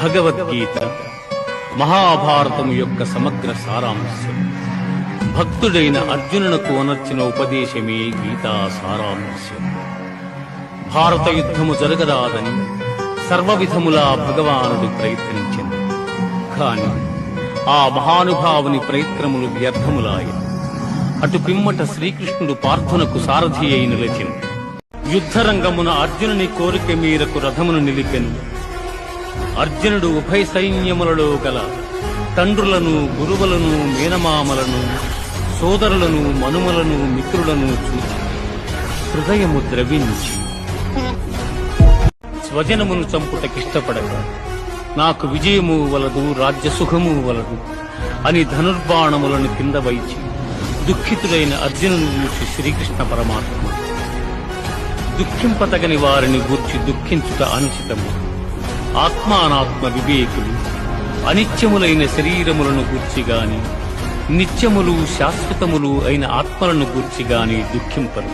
భగవద్గీత మహాభారతము యొక్క సమగ్ర సారాంశం. భక్తుడైన అర్జునునకు అనర్చిన ఉపదేశమే గీతా సారాంశం. భారత యుద్ధము జరగరాదని సర్వవిధములా భగవానుడు ప్రయత్నించింది. కాని ఆ మహానుభావుని ప్రయత్నములు వ్యర్థములాయ. అటు పిమ్మట శ్రీకృష్ణుడు పార్థునకు సారథి అయి నిలిచెను. యుద్ధరంగమున అర్జునుని కోరిక మేరకు రథమును నిలిపెను. అర్జునుడు ఉభయ సైన్యములలో గల తండ్రులను, గురువులను, మేనమామలను, సోదరులను, మనుమలను, మిత్రులను చూచి హృదయము ద్రవించి స్వజనమును చంపుటకిష్టపడక నాకు విజయము వలదు, రాజ్యసుఖము వలదు అని ధనుర్బాణములను కింద వైచి దుఃఖితుడైన అర్జునుని చూసి శ్రీకృష్ణ పరమాత్మ దుఃఖింపతగని వారిని గూర్చి దుఃఖించుట అనుచితము. ఆత్మానాత్మ వివేకులు అనిత్యములైన శరీరములను గూర్చిగాని నిత్యములు శాశ్వతములు అయిన ఆత్మలను గూర్చిగాని దుఃఖింపరు.